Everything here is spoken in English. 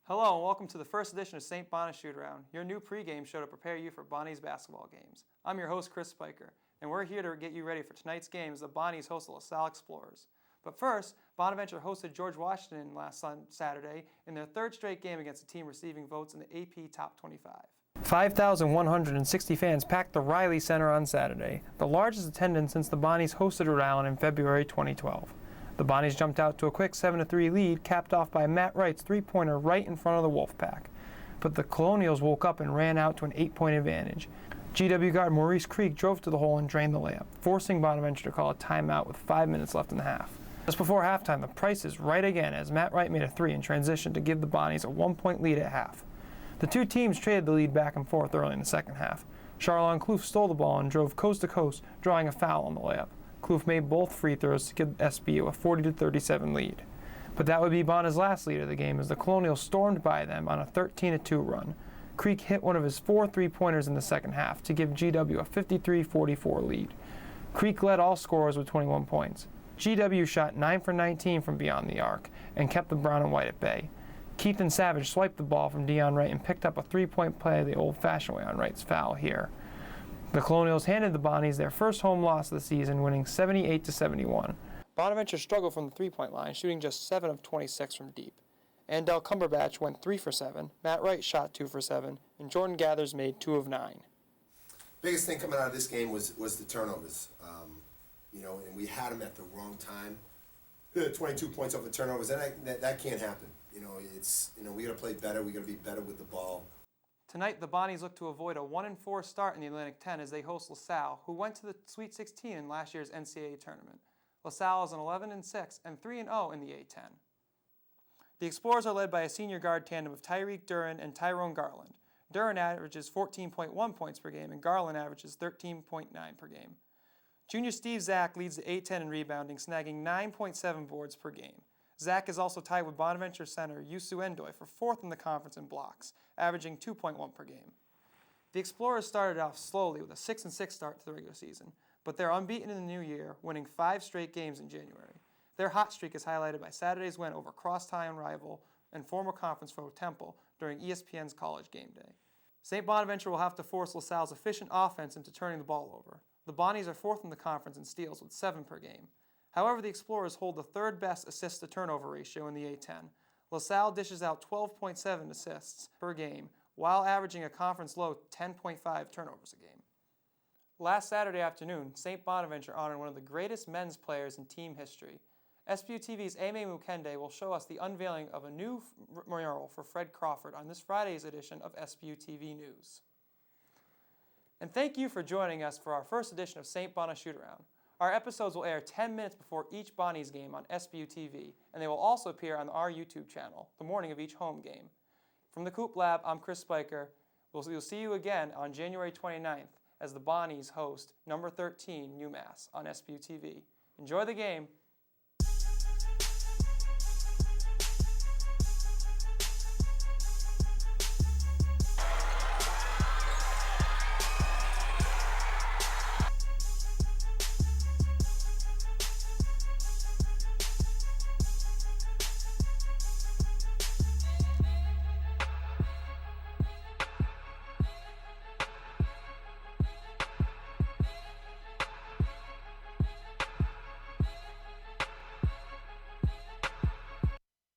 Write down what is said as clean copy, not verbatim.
Hello and welcome to the first edition of St. Bona Shootaround, your new pregame show to prepare you for Bonnie's basketball games. I'm your host, Chris Spiker, and we're here to get you ready for tonight's game as the Bonnies host the LaSalle Explorers. But first, Bonaventure hosted George Washington last Saturday in their third straight game against a team receiving votes in the AP Top 25. 5,160 fans packed the Riley Center on Saturday, the largest attendance since the Bonnies hosted Rhode Island in February 2012. The Bonnies jumped out to a quick 7-3 lead, capped off by Matt Wright's three-pointer right in front of the Wolfpack. But the Colonials woke up and ran out to an 8-point advantage. GW guard Maurice Creek drove to the hole and drained the layup, forcing Bonaventure to call a timeout with 5 minutes left in the half. Just before halftime, the price is right again as Matt Wright made a three in transition to give the Bonnies a 1-point lead at half. The two teams traded the lead back and forth early in the second half. Charlon Kloof stole the ball and drove coast to coast, drawing a foul on the layup. Kloof made both free throws to give SBU a 40-37 lead. But that would be Bona's last lead of the game as the Colonials stormed by them on a 13-2 run. Creek hit one of his 4 three-pointers in the second half to give GW a 53-44 lead. Creek led all scorers with 21 points. GW shot 9 for 19 from beyond the arc and kept the brown and white at bay. Keithan Savage swiped the ball from Dion Wright and picked up a three-point play the old-fashioned way on Wright's foul here. The Colonials handed the Bonnies their first home loss of the season, winning 78-71. Bonaventure struggled from the three-point line, shooting just 7 of 26 from deep. Andel Cumberbatch went 3 for 7, Matt Wright shot 2 for 7, and Jordan Gathers made 2 of 9. Biggest thing coming out of this game was the turnovers. And we had them at the wrong time. 22 points off the turnovers, and that can't happen. We got to play better. We got to be better with the ball. Tonight, the Bonnies look to avoid a 1-4 start in the Atlantic 10 as they host LaSalle, who went to the Sweet 16 in last year's NCAA tournament. LaSalle is an 11-6 and 3-0 in the A10. The Explorers are led by a senior guard tandem of Tyreek Duran and Tyrone Garland. Duran averages 14.1 points per game and Garland averages 13.9 per game. Junior Steve Zach leads the A10 in rebounding, snagging 9.7 boards per game. Zach is also tied with Bonaventure center Yusu Endoy for 4th in the conference in blocks, averaging 2.1 per game. The Explorers started off slowly with a 6-6 start to the regular season, but they're unbeaten in the new year, winning 5 straight games in January. Their hot streak is highlighted by Saturday's win over crosstown rival and former conference foe Temple during ESPN's College Game Day. St. Bonaventure will have to force LaSalle's efficient offense into turning the ball over. The Bonnies are 4th in the conference in steals with 7 per game. However, the Explorers hold the 3rd best assist-to-turnover ratio in the A10. LaSalle dishes out 12.7 assists per game, while averaging a conference-low 10.5 turnovers a game. Last Saturday afternoon, St. Bonaventure honored one of the greatest men's players in team history. SBU-TV's Aimee Mukende will show us the unveiling of a new mural for Fred Crawford on this Friday's edition of SBU-TV News. And thank you for joining us for our first edition of St. Bona Shootaround. Our episodes will air 10 minutes before each Bonnies game on SBU-TV, and they will also appear on our YouTube channel the morning of each home game. From the Coop Lab, I'm Chris Spiker. We'll see you again on January 29th as the Bonnies host number 13 UMass on SBU-TV. Enjoy the game.